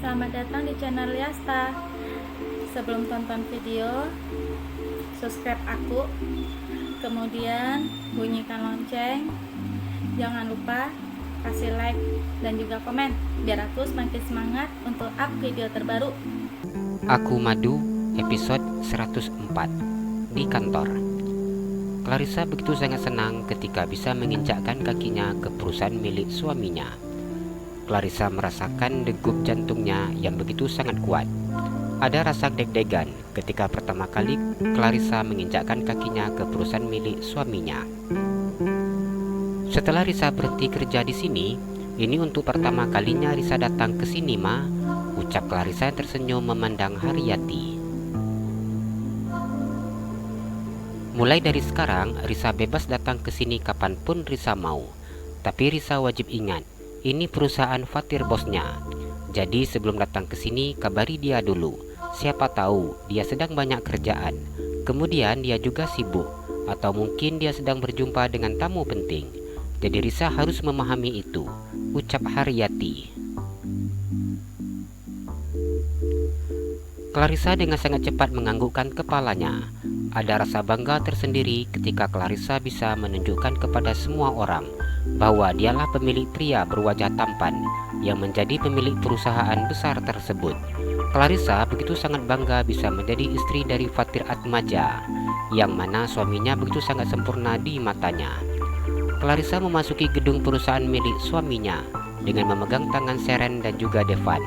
selamat datang di channel Liasta. Sebelum tonton video, subscribe aku, kemudian bunyikan lonceng. Jangan lupa kasih like dan juga komen, biar aku semakin semangat untuk up video terbaru. Aku Madu, episode 104. Di kantor, Clarissa begitu sangat senang ketika bisa menginjakkan kakinya ke perusahaan milik suaminya. Clarissa merasakan degup jantungnya yang begitu sangat kuat. Ada rasa deg-degan ketika pertama kali Clarissa menginjakkan kakinya ke perusahaan milik suaminya. Setelah Risa berhenti kerja di sini, ini untuk pertama kalinya Risa datang ke sini, Ma, ucap Clarissa yang tersenyum memandang Haryati. Mulai dari sekarang, Risa bebas datang ke sini kapanpun Risa mau. Tapi Risa wajib ingat, ini perusahaan Fatir bosnya. Jadi sebelum datang ke sini, kabari dia dulu. Siapa tahu dia sedang banyak kerjaan. Kemudian dia juga sibuk, atau mungkin dia sedang berjumpa dengan tamu penting. Jadi Risa harus memahami itu, ucap Haryati. Clarissa dengan sangat cepat menganggukkan kepalanya. Ada rasa bangga tersendiri ketika Clarissa bisa menunjukkan kepada semua orang bahwa dialah pemilik pria berwajah tampan yang menjadi pemilik perusahaan besar tersebut. Clarissa begitu sangat bangga bisa menjadi istri dari Fatir Atmaja, yang mana suaminya begitu sangat sempurna di matanya. Clarissa memasuki gedung perusahaan milik suaminya dengan memegang tangan Seren dan juga Devan,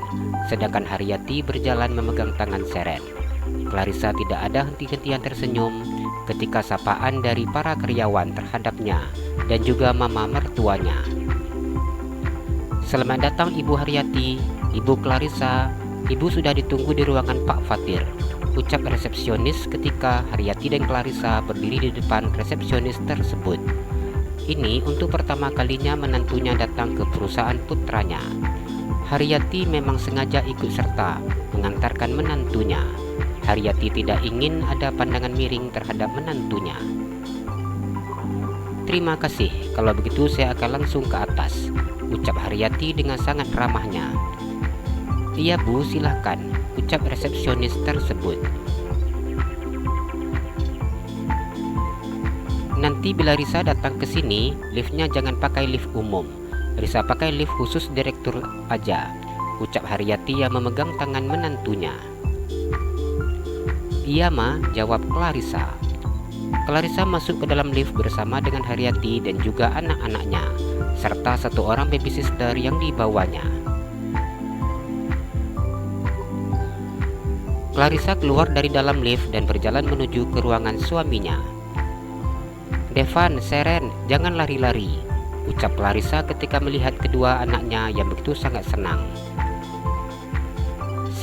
sedangkan Haryati berjalan memegang tangan Seren. Clarissa tidak ada henti-hentian tersenyum ketika sapaan dari para karyawan terhadapnya dan juga mama mertuanya. Selamat datang Ibu Haryati, Ibu Clarissa, Ibu sudah ditunggu di ruangan Pak Fatir, ucap resepsionis ketika Haryati dan Clarissa berdiri di depan resepsionis tersebut. Ini untuk pertama kalinya menantunya datang ke perusahaan putranya. Haryati memang sengaja ikut serta mengantarkan menantunya. Haryati tidak ingin ada pandangan miring terhadap menantunya. Terima kasih, kalau begitu saya akan langsung ke atas, ucap Haryati dengan sangat ramahnya. Iya Bu, silahkan, ucap resepsionis tersebut. Nanti bila Risa datang ke sini, liftnya jangan pakai lift umum. Risa pakai lift khusus direktur aja, ucap Haryati yang memegang tangan menantunya. Iya Ma, jawab Clarissa. Clarissa masuk ke dalam lift bersama dengan Haryati dan juga anak-anaknya, serta satu orang baby sister yang dibawanya. Clarissa keluar dari dalam lift dan berjalan menuju ke ruangan suaminya. Devan, Seren, jangan lari-lari, ucap Clarissa ketika melihat kedua anaknya yang begitu sangat senang.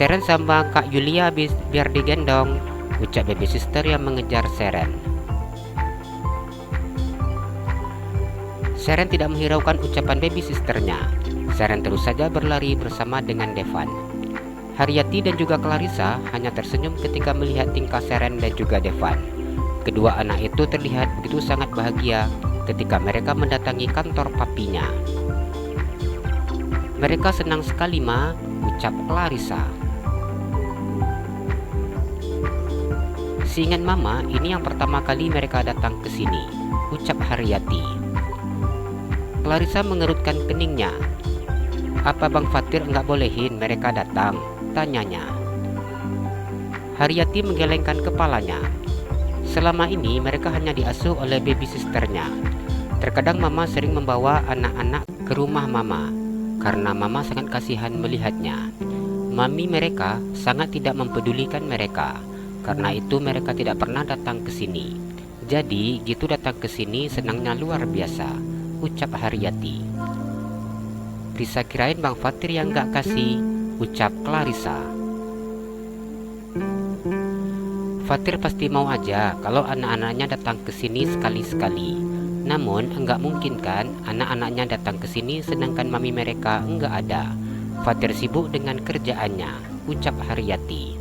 Seren sama Kak Yulia biar digendong, ucap baby sister yang mengejar Seren. Seren tidak menghiraukan ucapan baby sisternya. Seren terus saja berlari bersama dengan Devan. Haryati dan juga Clarissa hanya tersenyum ketika melihat tingkah Seren dan juga Devan. Kedua anak itu terlihat begitu sangat bahagia ketika mereka mendatangi kantor papinya. Mereka senang sekali Ma, ucap Clarissa. Seingat Mama, ini yang pertama kali mereka datang ke sini, ucap Haryati. Clarissa mengerutkan keningnya. Apa Bang Fatir enggak bolehin mereka datang? Tanyanya. Haryati menggelengkan kepalanya. Selama ini mereka hanya diasuh oleh baby sisternya. Terkadang Mama sering membawa anak-anak ke rumah Mama karena Mama sangat kasihan melihatnya. Mami mereka sangat tidak mempedulikan mereka. Karena itu mereka tidak pernah datang ke sini. Jadi gitu datang ke sini senangnya luar biasa, ucap Haryati. Risa kirain Bang Fatir yang gak kasih, ucap Clarissa. Fatir pasti mau aja kalau anak-anaknya datang ke sini sekali-sekali. Namun enggak mungkin kan anak-anaknya datang ke sini sedangkan mami mereka enggak ada. Fatir sibuk dengan kerjaannya, ucap Haryati.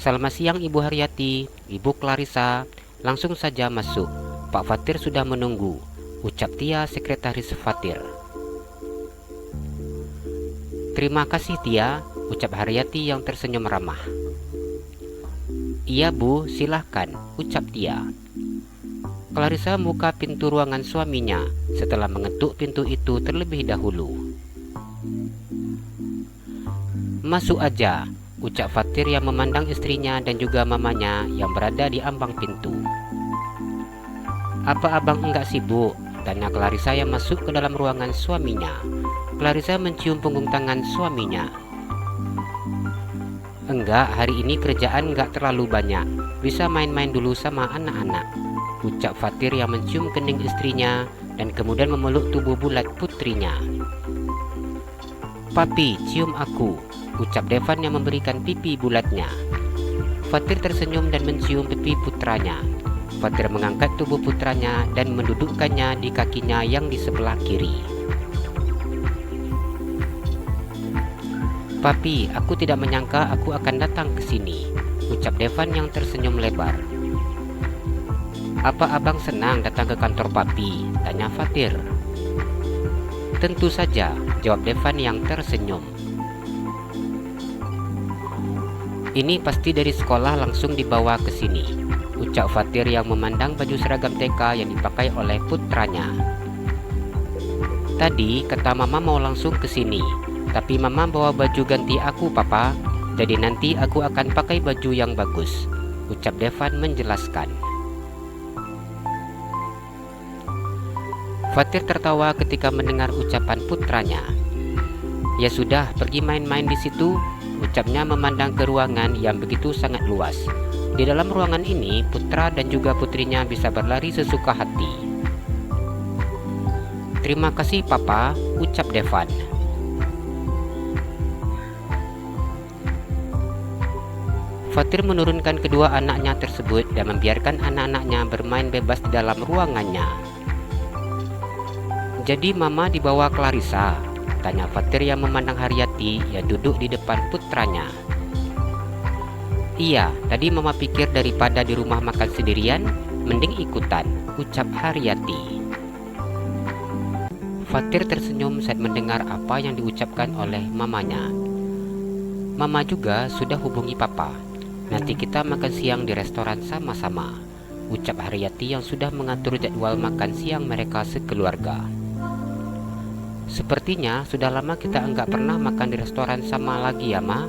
Selamat siang Ibu Haryati, Ibu Clarissa, langsung saja masuk. Pak Fatir sudah menunggu, ucap Tia sekretaris Fatir. "Terima kasih Tia," ucap Haryati yang tersenyum ramah. "Iya Bu, silahkan," ucap Tia. Clarissa membuka pintu ruangan suaminya setelah mengetuk pintu itu terlebih dahulu. "Masuk aja," ucap Fatir yang memandang istrinya dan juga mamanya yang berada di ambang pintu. "Apa abang enggak sibuk?" tanya Clarissa yang masuk ke dalam ruangan suaminya. Clarissa mencium punggung tangan suaminya. "Enggak, hari ini kerjaan enggak terlalu banyak. Bisa main-main dulu sama anak-anak," ucap Fatir yang mencium kening istrinya dan kemudian memeluk tubuh bulat putrinya. "Papi, cium aku," ucap Devan yang memberikan pipi bulatnya. Fatir tersenyum dan mencium pipi putranya. Fatir mengangkat tubuh putranya dan mendudukkannya di kakinya yang di sebelah kiri. "Papi, aku tidak menyangka aku akan datang ke sini," ucap Devan yang tersenyum lebar. "Apa abang senang datang ke kantor papi?" tanya Fatir. "Tentu saja," jawab Devan yang tersenyum. "Ini pasti dari sekolah langsung dibawa ke sini," ucap Fatir yang memandang baju seragam TK yang dipakai oleh putranya. "Tadi kata mama mau langsung ke sini, tapi mama bawa baju ganti aku papa, jadi nanti aku akan pakai baju yang bagus," ucap Devan menjelaskan. Fatir tertawa ketika mendengar ucapan putranya. "Ya sudah, pergi main-main di situ," ucapnya memandang ke ruangan yang begitu sangat luas. Di dalam ruangan ini, putra dan juga putrinya bisa berlari sesuka hati. "Terima kasih papa," ucap Devan. Fatir menurunkan kedua anaknya tersebut dan membiarkan anak-anaknya bermain bebas di dalam ruangannya. "Jadi mama dibawa Clarissa?" tanya Fatir yang memandang Haryati yang duduk di depan putranya. "Iya, tadi mama pikir daripada di rumah makan sendirian, mending ikutan," ucap Haryati. Fatir tersenyum saat mendengar apa yang diucapkan oleh mamanya. "Mama juga sudah hubungi papa. Nanti kita makan siang di restoran sama-sama," ucap Haryati yang sudah mengatur jadwal makan siang mereka sekeluarga. "Sepertinya sudah lama kita enggak pernah makan di restoran sama lagi ya Ma,"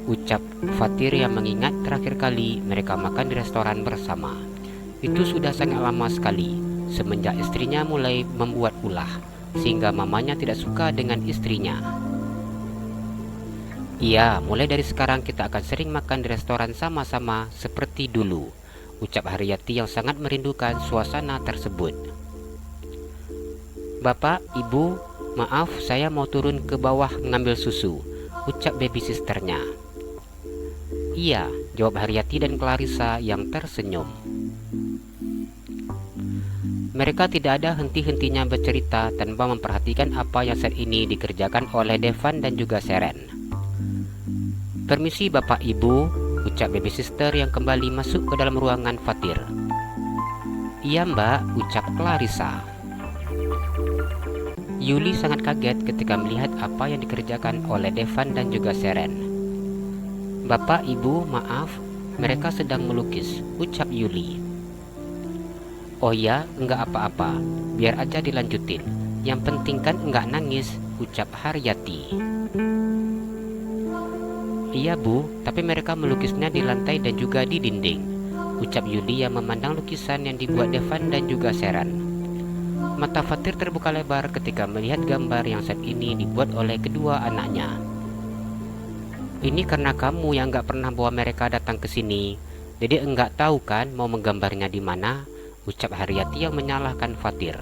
ucap Fatir yang mengingat terakhir kali mereka makan di restoran bersama. Itu sudah sangat lama sekali, semenjak istrinya mulai membuat ulah, sehingga mamanya tidak suka dengan istrinya. "Iya, mulai dari sekarang kita akan sering makan di restoran sama-sama seperti dulu," ucap Haryati yang sangat merindukan suasana tersebut. "Bapak, Ibu, maaf saya mau turun ke bawah ngambil susu," ucap baby sisternya. "Iya," jawab Haryati dan Clarissa yang tersenyum. Mereka tidak ada henti-hentinya bercerita tanpa memperhatikan apa yang saat ini dikerjakan oleh Devan dan juga Seren. "Permisi Bapak Ibu," ucap baby sister yang kembali masuk ke dalam ruangan Fatir. "Iya Mbak," ucap Clarissa. Yuli sangat kaget ketika melihat apa yang dikerjakan oleh Devan dan juga Seren. "Bapak, Ibu, maaf, mereka sedang melukis," ucap Yuli. "Oh ya, enggak apa-apa, biar aja dilanjutin. Yang penting kan enggak nangis," ucap Haryati. "Iya Bu, tapi mereka melukisnya di lantai dan juga di dinding," ucap Yuli yang memandang lukisan yang dibuat Devan dan juga Seren. Mata Fatir terbuka lebar ketika melihat gambar yang saat ini dibuat oleh kedua anaknya. "Ini karena kamu yang gak pernah bawa mereka datang ke sini, jadi enggak tahu kan mau menggambarnya di mana," ucap Haryati yang menyalahkan Fatir.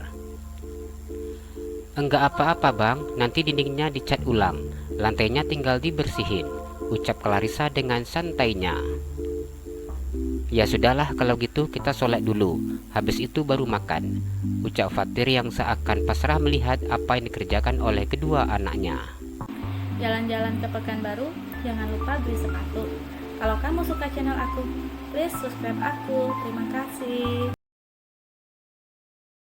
"Enggak apa-apa Bang, nanti dindingnya dicat ulang, lantainya tinggal dibersihin," ucap Clarissa dengan santainya. "Ya sudahlah kalau gitu kita sholat dulu, habis itu baru makan," ucap Fatir yang seakan pasrah melihat apa yang dikerjakan oleh kedua anaknya. Jalan-jalan ke Pekanbaru, jangan lupa beli sepatu. Kalau kamu suka channel aku, please subscribe aku. Terima kasih.